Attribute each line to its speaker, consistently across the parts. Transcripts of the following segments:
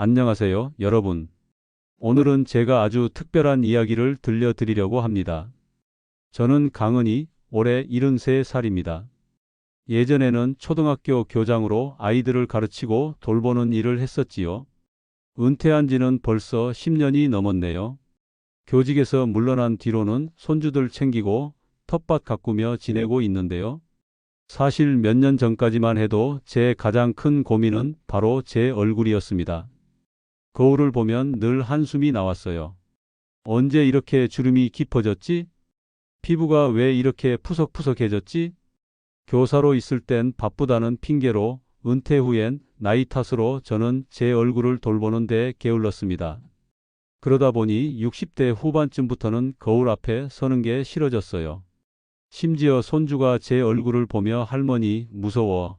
Speaker 1: 안녕하세요, 여러분. 오늘은 제가 아주 특별한 이야기를 들려드리려고 합니다. 저는 강은이, 올해 73살입니다. 예전에는 초등학교 교장으로 아이들을 가르치고 돌보는 일을 했었지요. 은퇴한 지는 벌써 10년이 넘었네요. 교직에서 물러난 뒤로는 손주들 챙기고 텃밭 가꾸며 지내고 있는데요. 사실 몇 년 전까지만 해도 제 가장 큰 고민은 바로 제 얼굴이었습니다. 거울을 보면 늘 한숨이 나왔어요. 언제 이렇게 주름이 깊어졌지? 피부가 왜 이렇게 푸석푸석해졌지? 교사로 있을 땐 바쁘다는 핑계로 은퇴 후엔 나이 탓으로 저는 제 얼굴을 돌보는 데 게을렀습니다. 그러다 보니 60대 후반쯤부터는 거울 앞에 서는 게 싫어졌어요. 심지어 손주가 제 얼굴을 보며 할머니 무서워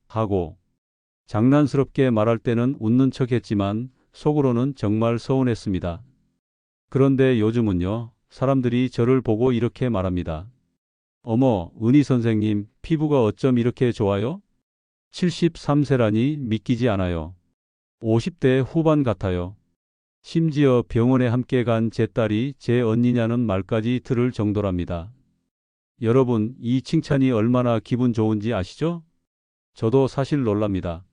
Speaker 1: 하고 장난스럽게 말할 때는 웃는 척 했지만 속으로는 정말 서운했습니다. 그런데 요즘은요, 사람들이 저를 보고 이렇게 말합니다. 어머, 은희 선생님, 피부가 어쩜 이렇게 좋아요? 73세라니 믿기지 않아요. 50대 후반 같아요. 심지어 병원에 함께 간 제 딸이 제 언니냐는 말까지 들을 정도랍니다. 여러분, 이 칭찬이 얼마나 기분 좋은지 아시죠? 저도 사실 놀랍니다.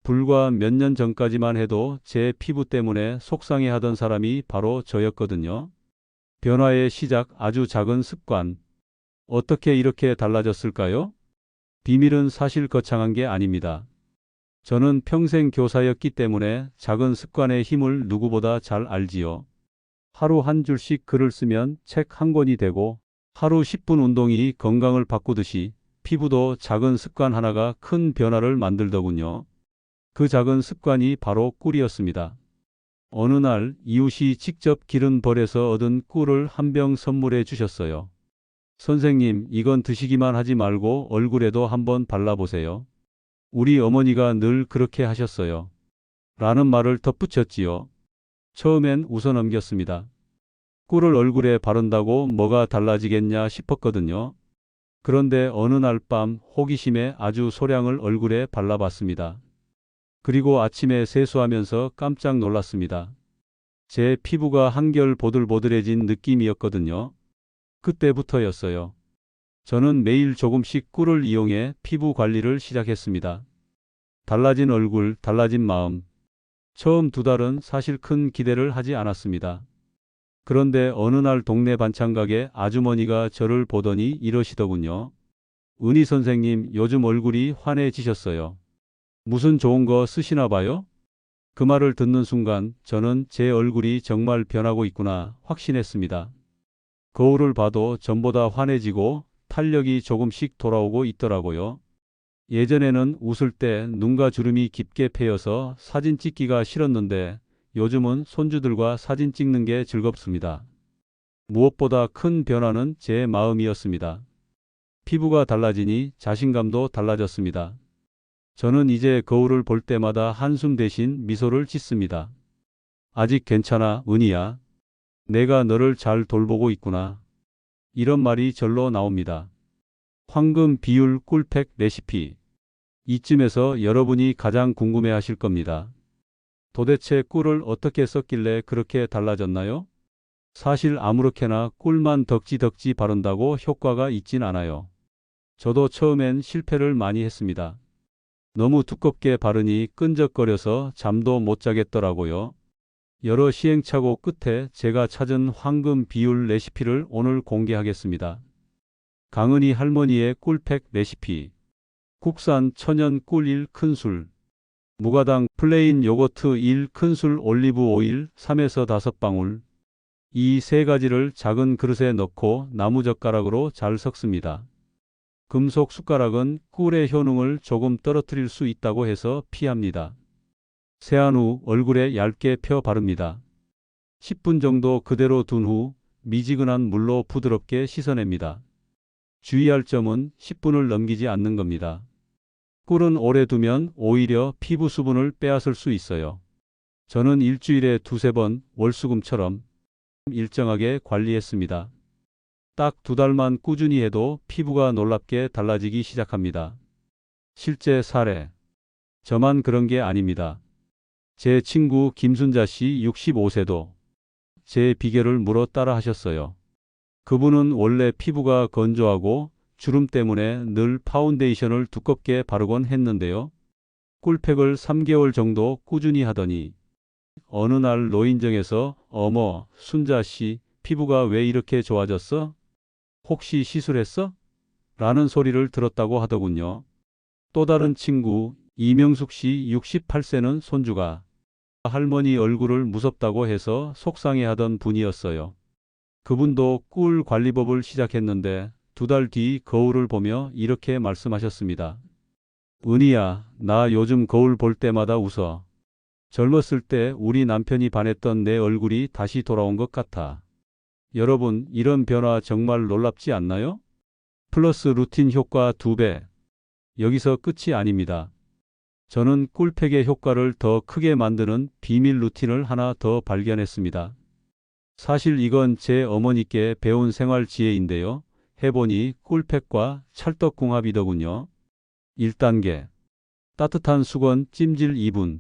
Speaker 1: 불과 몇 년 전까지만 해도 제 피부 때문에 속상해하던 사람이 바로 저였거든요. 변화의 시작, 아주 작은 습관. 어떻게 이렇게 달라졌을까요? 비밀은 사실 거창한 게 아닙니다. 저는 평생 교사였기 때문에 작은 습관의 힘을 누구보다 잘 알지요. 하루 한 줄씩 글을 쓰면 책 한 권이 되고, 하루 10분 운동이 건강을 바꾸듯이 피부도 작은 습관 하나가 큰 변화를 만들더군요. 그 작은 습관이 바로 꿀이었습니다. 어느 날 이웃이 직접 기른 벌에서 얻은 꿀을 한 병 선물해 주셨어요. 선생님, 이건 드시기만 하지 말고 얼굴에도 한번 발라보세요. 우리 어머니가 늘 그렇게 하셨어요. 라는 말을 덧붙였지요. 처음엔 웃어 넘겼습니다. 꿀을 얼굴에 바른다고 뭐가 달라지겠냐 싶었거든요. 그런데 어느 날 밤 호기심에 아주 소량을 얼굴에 발라봤습니다. 그리고 아침에 세수하면서 깜짝 놀랐습니다. 제 피부가 한결 보들보들해진 느낌이었거든요. 그때부터였어요. 저는 매일 조금씩 꿀을 이용해 피부 관리를 시작했습니다. 달라진 얼굴, 달라진 마음. 처음 2달은 사실 큰 기대를 하지 않았습니다. 그런데 어느 날 동네 반찬가게 아주머니가 저를 보더니 이러시더군요. 은희 선생님, 요즘 얼굴이 환해지셨어요. 무슨 좋은 거 쓰시나 봐요? 그 말을 듣는 순간 저는 제 얼굴이 정말 변하고 있구나 확신했습니다. 거울을 봐도 전보다 환해지고 탄력이 조금씩 돌아오고 있더라고요. 예전에는 웃을 때 눈과 주름이 깊게 패여서 사진 찍기가 싫었는데 요즘은 손주들과 사진 찍는 게 즐겁습니다. 무엇보다 큰 변화는 제 마음이었습니다. 피부가 달라지니 자신감도 달라졌습니다. 저는 이제 거울을 볼 때마다 한숨 대신 미소를 짓습니다. 아직 괜찮아, 은희야. 내가 너를 잘 돌보고 있구나. 이런 말이 절로 나옵니다. 황금 비율 꿀팩 레시피. 이쯤에서 여러분이 가장 궁금해 하실 겁니다. 도대체 꿀을 어떻게 썼길래 그렇게 달라졌나요? 사실 아무렇게나 꿀만 덕지덕지 바른다고 효과가 있진 않아요. 저도 처음엔 실패를 많이 했습니다. 너무 두껍게 바르니 끈적거려서 잠도 못 자겠더라고요. 여러 시행착오 끝에 제가 찾은 황금 비율 레시피를 오늘 공개하겠습니다. 강은희 할머니의 꿀팩 레시피. 국산 천연 꿀 1큰술, 무가당 플레인 요거트 1큰술, 올리브 오일 3에서 5방울. 이 세 가지를 작은 그릇에 넣고 나무젓가락으로 잘 섞습니다. 금속 숟가락은 꿀의 효능을 조금 떨어뜨릴 수 있다고 해서 피합니다. 세안 후 얼굴에 얇게 펴 바릅니다. 10분 정도 그대로 둔 후 미지근한 물로 부드럽게 씻어냅니다. 주의할 점은 10분을 넘기지 않는 겁니다. 꿀은 오래 두면 오히려 피부 수분을 빼앗을 수 있어요. 저는 일주일에 2~3번 월수금처럼 일정하게 관리했습니다. 딱 2달만 꾸준히 해도 피부가 놀랍게 달라지기 시작합니다. 실제 사례. 저만 그런 게 아닙니다. 제 친구 김순자 씨 65세도 제 비결을 물어 따라 하셨어요. 그분은 원래 피부가 건조하고 주름 때문에 늘 파운데이션을 두껍게 바르곤 했는데요. 꿀팩을 3개월 정도 꾸준히 하더니 어느 날 노인정에서 어머, 순자 씨, 피부가 왜 이렇게 좋아졌어? 혹시 시술했어? 라는 소리를 들었다고 하더군요. 또 다른 친구 이명숙 씨 68세는 손주가 할머니 얼굴을 무섭다고 해서 속상해하던 분이었어요. 그분도 꿀 관리법을 시작했는데 2달 뒤 거울을 보며 이렇게 말씀하셨습니다. 은희야, 나 요즘 거울 볼 때마다 웃어. 젊었을 때 우리 남편이 반했던 내 얼굴이 다시 돌아온 것 같아. 여러분, 이런 변화 정말 놀랍지 않나요? 플러스 루틴 효과 2배. 여기서 끝이 아닙니다. 저는 꿀팩의 효과를 더 크게 만드는 비밀 루틴을 하나 더 발견했습니다. 사실 이건 제 어머니께 배운 생활 지혜인데요. 해보니 꿀팩과 찰떡궁합이더군요. 1단계. 따뜻한 수건 찜질 2분.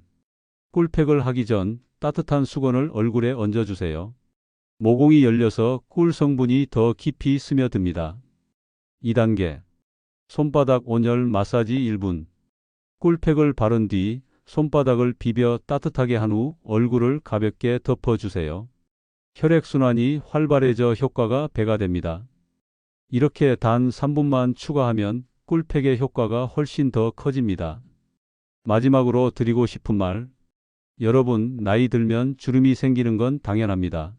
Speaker 1: 꿀팩을 하기 전 따뜻한 수건을 얼굴에 얹어주세요. 모공이 열려서 꿀 성분이 더 깊이 스며듭니다. 2단계. 손바닥 온열 마사지 1분. 꿀팩을 바른 뒤 손바닥을 비벼 따뜻하게 한 후 얼굴을 가볍게 덮어주세요. 혈액순환이 활발해져 효과가 배가 됩니다. 이렇게 단 3분만 추가하면 꿀팩의 효과가 훨씬 더 커집니다. 마지막으로 드리고 싶은 말. 여러분, 나이 들면 주름이 생기는 건 당연합니다.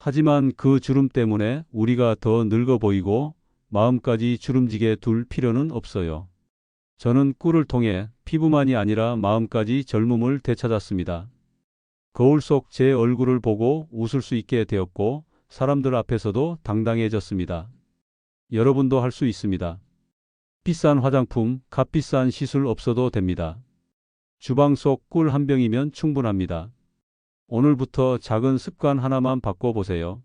Speaker 1: 하지만 그 주름 때문에 우리가 더 늙어 보이고 마음까지 주름지게 둘 필요는 없어요. 저는 꿀을 통해 피부만이 아니라 마음까지 젊음을 되찾았습니다. 거울 속 제 얼굴을 보고 웃을 수 있게 되었고 사람들 앞에서도 당당해졌습니다. 여러분도 할 수 있습니다. 비싼 화장품, 값비싼 시술 없어도 됩니다. 주방 속 꿀 한 병이면 충분합니다. 오늘부터 작은 습관 하나만 바꿔보세요.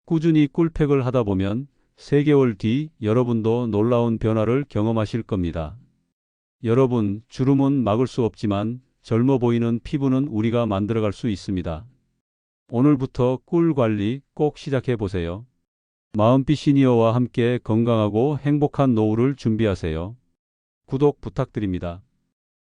Speaker 1: 꾸준히 꿀팩을 하다 보면 3개월 뒤 여러분도 놀라운 변화를 경험하실 겁니다. 여러분, 주름은 막을 수 없지만 젊어 보이는 피부는 우리가 만들어갈 수 있습니다. 오늘부터 꿀 관리 꼭 시작해 보세요. 마음빛 시니어와 함께 건강하고 행복한 노후를 준비하세요. 구독 부탁드립니다.